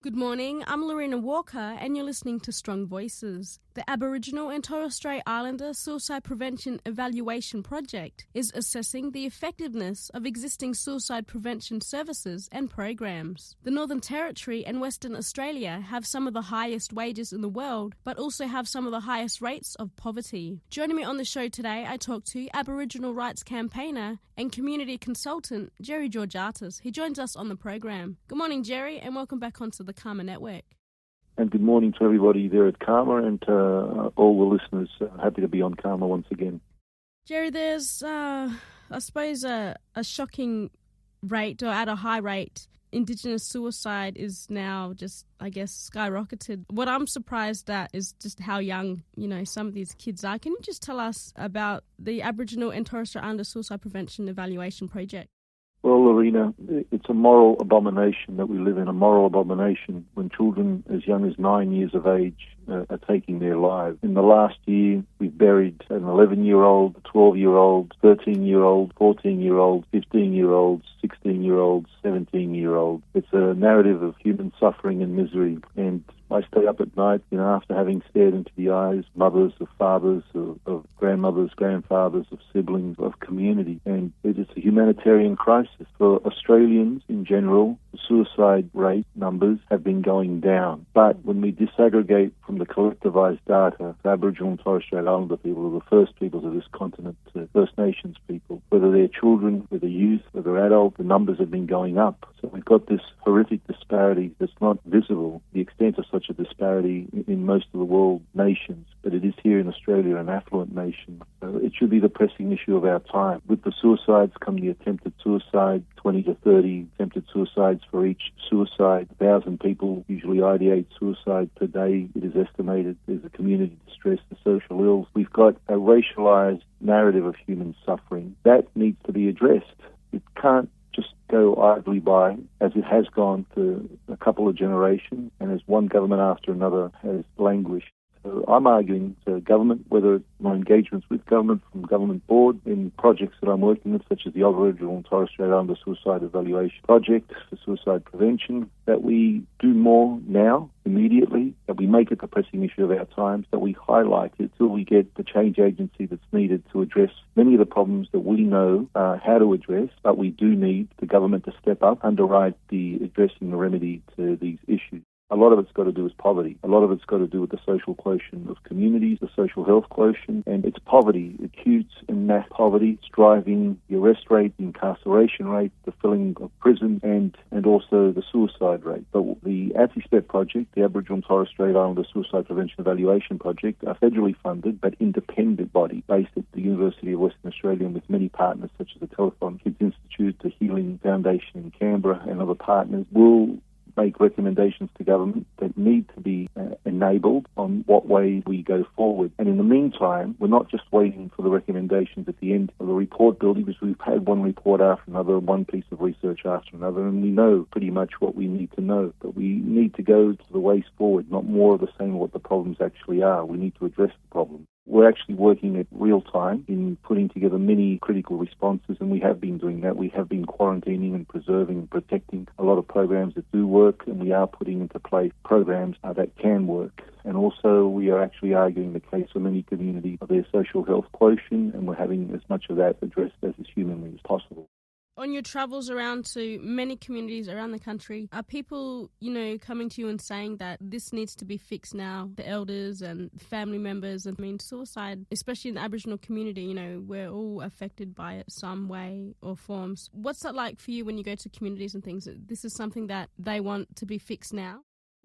Good morning, I'm Lorena Walker and you're listening to Strong Voices. The Aboriginal and Torres Strait Islander Suicide Prevention Evaluation Project is assessing the effectiveness of existing suicide prevention services and programs. The Northern Territory and Western Australia have some of the highest wages in the world, but also have some of the highest rates of poverty. Joining me on the show today, I talked to Aboriginal rights campaigner and community consultant Gerry Georgatos. He joins us on the program. Good morning, Gerry, and welcome back onto the CAAMA Network. And good morning to everybody there at CAAMA and all the listeners. Happy to be on CAAMA once again. Gerry, there's, I suppose, a shocking rate, or at a high rate, Indigenous suicide is now just, I guess, skyrocketed. What I'm surprised at is just how young, some of these kids are. Can you just tell us about the Aboriginal and Torres Strait Islander Suicide Prevention Evaluation Project? Well, Lorena, it's a moral abomination that we live in, a moral abomination when children as young as 9 years of age are taking their lives. In the last year, we've buried an 11-year-old, 12-year-old, 13-year-old, 14-year-old, 15-year-old, 16-year-old, 17-year-old. It's a narrative of human suffering and misery, and I stay up at night, after having stared into the eyes, mothers, of fathers, of grandmothers, grandfathers, of siblings, of community. And it is a humanitarian crisis. For Australians in general, the suicide rate numbers have been going down. But when we disaggregate from the collectivized data, Aboriginal and Torres Strait Islander people are the first peoples of this continent, First Nations people, whether they're children, whether youth, whether adult, the numbers have been going up. So we've got this horrific disparity that's not visible, the extent of such a disparity in most of the world nations, but it is here in Australia, an affluent nation. So it should be the pressing issue of our time. With the suicides come the attempted suicide, 20 to 30 attempted suicides for each suicide. 1,000 people usually ideate suicide per day, it is estimated. There's a community distress, the social ills. We've got a racialized narrative of human suffering. That needs to be addressed. It can't just go idly by, as it has gone for a couple of generations, and as one government after another has languished. So I'm arguing to government, whether my engagements with government, from government board, in projects that I'm working with, such as the Aboriginal and Torres Strait Islander Suicide Evaluation Project for suicide prevention, that we do more now, immediately, that we make it the pressing issue of our times, that we highlight it till we get the change agency that's needed to address many of the problems that we know how to address, but we do need the government to step up, underwrite the addressing the remedy to these issues. A lot of it's got to do with poverty. A lot of it's got to do with the social quotient of communities, the social health quotient, and it's poverty, acute and mass poverty. It's driving the arrest rate, the incarceration rate, the filling of prisons, and also the suicide rate. But the ATSPEP project, the Aboriginal and Torres Strait Islander Suicide Prevention Evaluation Project, a federally funded but independent body based at the University of Western Australia and with many partners such as the Telethon Kids Institute, the Healing Foundation in Canberra and other partners, will make recommendations to government that need to be enabled on what way we go forward. And in the meantime, we're not just waiting for the recommendations at the end of the report building, because we've had one report after another, one piece of research after another, and we know pretty much what we need to know. But we need to go to the ways forward, not more of the same of what the problems actually are. We need to address the problem. We're actually working at real time in putting together many critical responses, and we have been doing that. We have been quarantining and preserving and protecting a lot of programs that do work, and we are putting into place programs that can work. And also we are actually arguing the case for many communities of their social health quotient, and we're having as much of that addressed as is humanly as possible. On your travels around to many communities around the country, are people, coming to you and saying that this needs to be fixed now? The elders and family members, suicide, especially in the Aboriginal community, we're all affected by it some way or forms. What's that like for you when you go to communities and things? This is something that they want to be fixed now?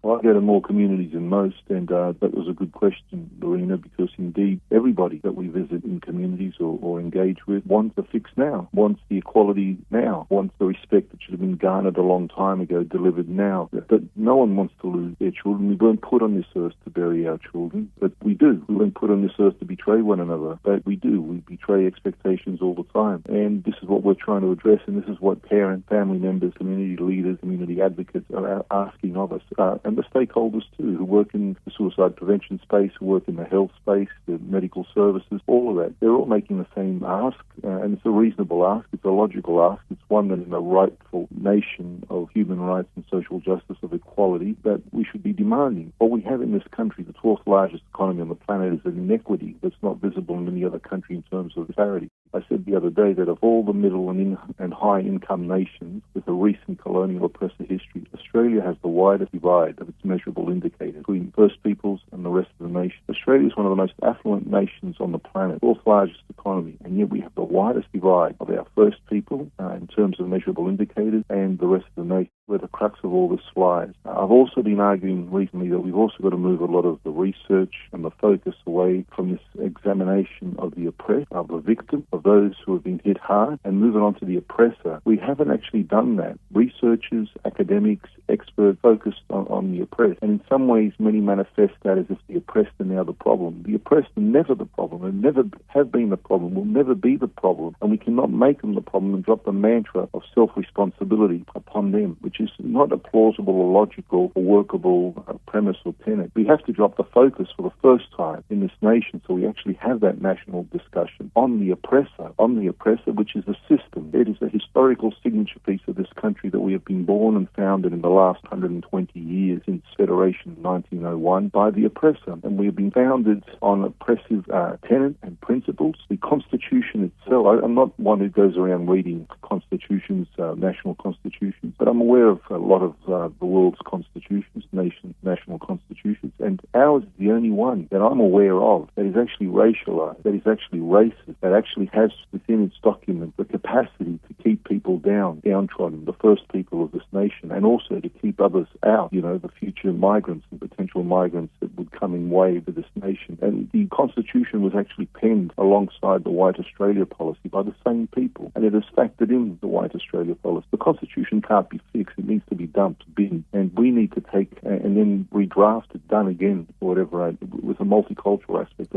Well, I go to more communities than most, and that was a good question, Lorena, because indeed everybody that we visit in communities or engage with wants a fix now, wants the equality now, wants the respect that should have been garnered a long time ago, delivered now. But no one wants to lose their children. We weren't put on this earth to bury our children, but we do. We weren't put on this earth to betray one another, but we do. We betray expectations all the time, and this is what we're trying to address, and this is what parents, family members, community leaders, community advocates are asking of us. And the stakeholders too, who work in the suicide prevention space, who work in the health space, the medical services, all of that. They're all making the same ask, and it's a reasonable ask, it's a logical ask, it's one that in a rightful nation of human rights and social justice, of equality, that we should be demanding. What we have in this country, the 12th largest economy on the planet, is an inequity that's not visible in any other country in terms of disparity. I said the other day that of all the middle and high income nations with a recent colonial oppressive history, Australia has the widest divide of its measurable indicators between First Peoples and the rest of the nation. Australia is one of the most affluent nations on the planet, fourth largest economy, and yet we have the widest divide of our First People in terms of measurable indicators and the rest of the nation, where the crux of all this lies. I've also been arguing recently that we've also got to move a lot of the research and the focus away from this examination of the oppressed, of the victim, of those who have been hit hard, and move it on to the oppressor. We haven't actually done that. Researchers, academics, experts focused on the oppressed, and in some ways many manifest that as if the oppressed are now the problem. The oppressed are never the problem, and never have been the problem, will never be the problem, and we cannot make them the problem and drop the mantra of self-responsibility upon them, which is not a plausible or logical or workable premise or tenet. We have to drop the focus for the first time in this nation so we actually have that national discussion on the oppressor, which is a system. It is a historical signature piece of this country that we have been born and founded in the last 120 years since Federation in 1901 by the oppressor. And we have been founded on oppressive tenets and principles. The Constitution itself, I'm not one who goes around reading constitutions, national constitutions, but I'm aware of a lot of the world's constitutions, national constitutions, and ours is the only one that I'm aware of that is actually racialized, that is actually racist, that actually has within its document the capacity to keep people downtrodden, the First People of this nation, and also to keep others out, the future migrants and potential migrants that would come in wave to this nation. And the Constitution was actually penned alongside the White Australia policy by the same people, and it has factored in the White Australia policy. The Constitution can't be fixed, it needs to be dumped, binned, and we need to take and then redraft it, done again, or whatever, with a multicultural aspect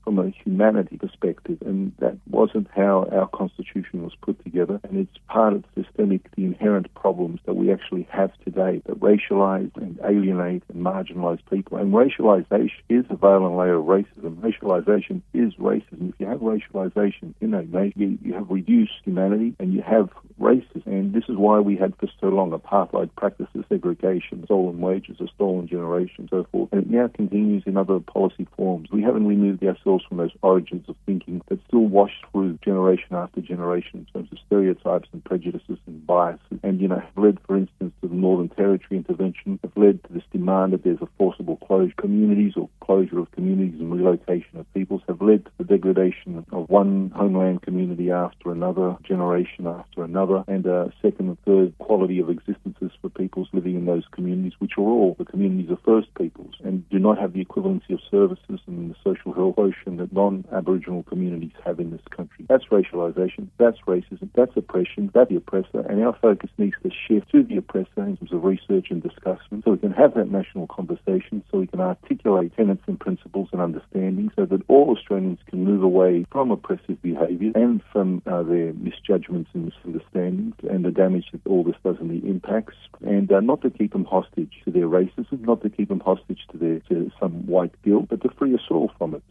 from a humanity perspective, and that wasn't how our Constitution was put together, and it's part of the inherent problems that we actually have today that racialize and alienate and marginalize people. And racialization is a violent layer of racism. Racialization is racism. If you have racialization in a nation, you have reduced humanity and you have racism. And this is why we had for so long apartheid practices, segregation, stolen wages, a stolen generation, and so forth. And it now continues in other policy forms. We haven't removed ourselves from those origins of thinking that still wash through generation after generation in terms of stereotypes and prejudices and biases. And, have led, for instance, to the Northern Territory intervention, have led to this demand that there's a forcible closure of communities or closure of communities and relocation of peoples, have led to the degradation of one homeland community after another, generation after another, and second and third quality of existences for peoples living in those communities, which are all the communities of First Peoples and do not have the equivalency of services and the social health quotient that non-Aboriginal communities have in this country. That's racialization, that's racism, that's oppression, that's the oppressor, and our focus needs to shift to the oppressor in terms of research and discussion so we can have that national conversation, so we can articulate tenets and principles and understanding so that all Australians can move away from oppressive behaviour and from their misjudgments and misunderstandings and the damage that all this does and the impacts, and not to keep them hostage to their racism, not to keep them hostage to some white guilt, but to free us all from it,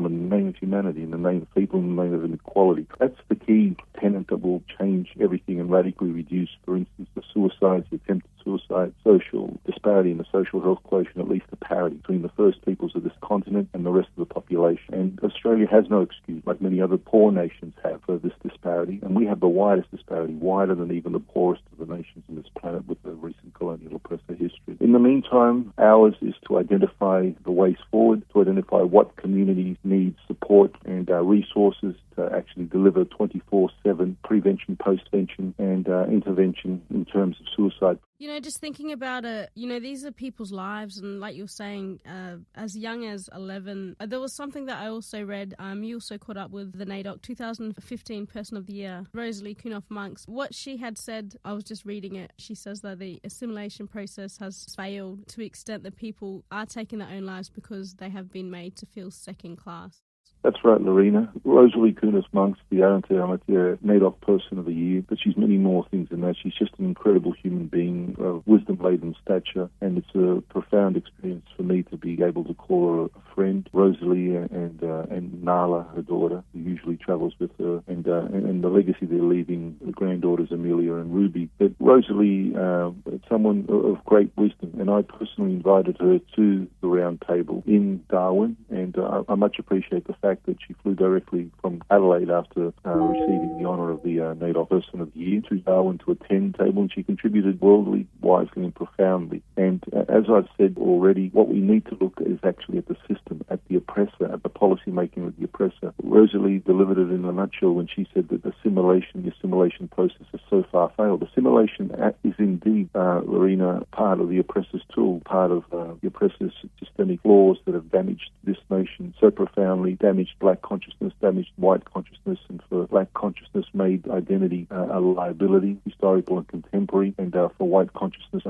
in the name of humanity, in the name of people, in the name of inequality. That's the key tenet that will change everything and radically reduce, for instance, the suicides, the attempted suicide, social disparity in the social health quotient, at least a parity between the First Peoples of this continent and the rest of the population. And Australia has no excuse, like many other poor nations have, for this disparity. And we have the widest disparity, wider than even the poorest of the nations on this planet with the recent colonial oppressor history. In the meantime, ours is to identify the ways forward, to identify what communities need support and resources to actually deliver 24/7 prevention, postvention, and intervention in terms of suicide. Just thinking about it, these are people's lives, and like you're saying, as young as 11, there was something that I also read, you also caught up with the NAIDOC 2015 Person of the Year, Rosalie Kunoff-Monks. What she had said, I was just reading it, she says that the assimilation process has failed to the extent that people are taking their own lives because they have been made to feel second class. That's right, Lorena. Rosalie Kunoff-Monks, the Aotearoa NAIDOC Person of the Year, but she's many more things than that. She's just an incredible human being of wisdom-laden stature, and it's a profound experience for me to be able to call her a friend. Rosalie and Nala, her daughter, who usually travels with her, and the legacy they're leaving, the granddaughters Amelia and Ruby. But Rosalie, someone of great wisdom, and I personally invited her to the round table in Darwin, and I much appreciate the fact that she flew directly from Adelaide after receiving the honour of the NAIDOC Person of the Year to Darwin to attend table, and she contributed worldly, wisely and profoundly. And as I've said already, what we need to look is actually at the system, at the oppressor, at the policy making of the oppressor. Rosalie delivered it in a nutshell when she said that the assimilation process has so far failed. Assimilation is indeed, Lorena, part of the oppressor's tool, part of the oppressor's systemic laws that have damaged this nation so profoundly, damaged black consciousness, damaged white consciousness, and for black consciousness made identity a liability, historical and contemporary, and for white consciousness,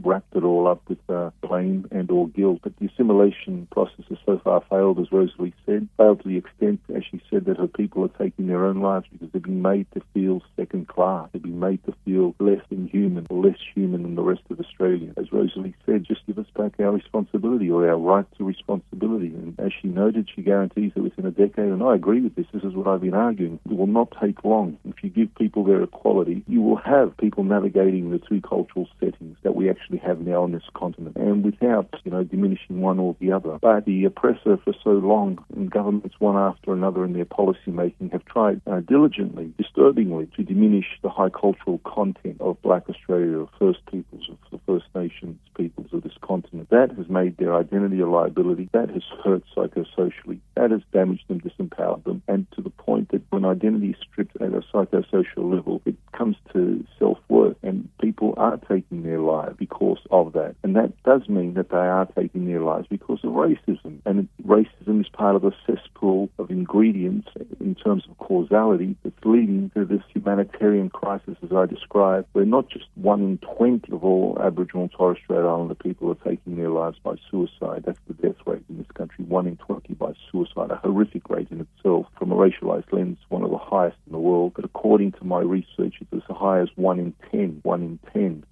wrapped it all up with blame and or guilt. But the assimilation process has so far failed, as Rosalie said, failed to the extent, as she said, that her people are taking their own lives because they've been made to feel second class. They've been made to feel less than human, or less human than the rest of Australia. As Rosalie said, just give us back our responsibility, or our right to responsibility. And as she noted, she guarantees that within a decade, and I agree with this is what I've been arguing, it will not take long. If you give people their equality, you will have people navigating the two cultural settings that we actually have now on this continent, and without, diminishing one or the other. But the oppressor for so long, and governments one after another in their policy making, have tried diligently, disturbingly, to diminish the high cultural content of Black Australia, of First Peoples, of the First Nations peoples of this continent. That has made their identity a liability. That has hurt psychosocially. That has damaged them, disempowered them, and to the point that when identity is stripped at a psychosocial level, it comes to self-worth, and people are taking their lives because of that. And that does mean that they are taking their lives because of racism. And racism is part of a cesspool of ingredients in terms of causality that's leading to this humanitarian crisis, as I described, where not just 1 in 20 of all Aboriginal and Torres Strait Islander people are taking their lives by suicide. That's the death rate in this country, 1 in 20 by suicide, a horrific rate in itself. From a racialized lens, one of the highest in the world. But according to my research, it's as high as 1 in 10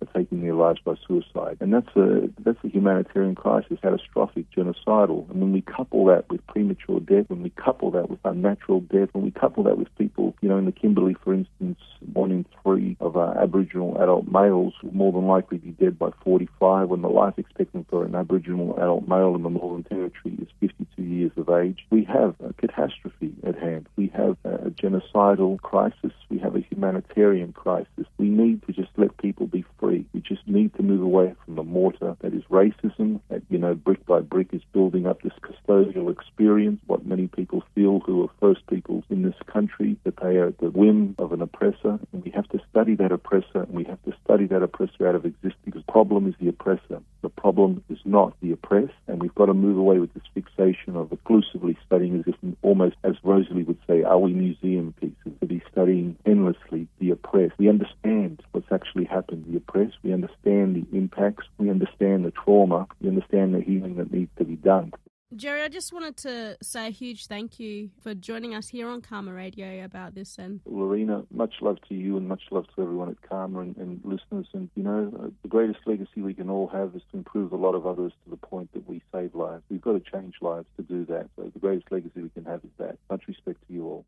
are taking their lives by suicide. And that's a humanitarian crisis, catastrophic, genocidal. And when we couple that with premature death, when we couple that with unnatural death, when we couple that with people, in the Kimberley, for instance, 1 in 3 of Aboriginal adult males will more than likely be dead by 45, when the life expectancy for an Aboriginal adult male in the Northern Territory is 52 years of age. We have a catastrophe at hand. We have a genocidal crisis. We have a humanitarian crisis. We need to just let people be free. We just need to move away from the mortar that is racism, that, brick by brick is building up this custodial experience, what many people feel who are First Peoples in this country, that they are at the whim of an oppressor, and we have to study that oppressor, and we have to study that oppressor out of existence, because the problem is the oppressor. The problem is not the oppressed, and we've got to move away with this fixation of exclusively studying as if, almost as Rosalie would say, are we museum pieces, to be studying endlessly the oppressed. We understand what's actually happened to the oppressed. We understand the impacts. We understand the trauma. We understand the healing that needs to be done. Gerry, I just wanted to say a huge thank you for joining us here on CAAMA Radio about this. And Lorena, much love to you and much love to everyone at CAAMA and listeners. And, the greatest legacy we can all have is to improve a lot of others to the point that we save lives. We've got to change lives to do that. So the greatest legacy we can have is that. Much respect to you all.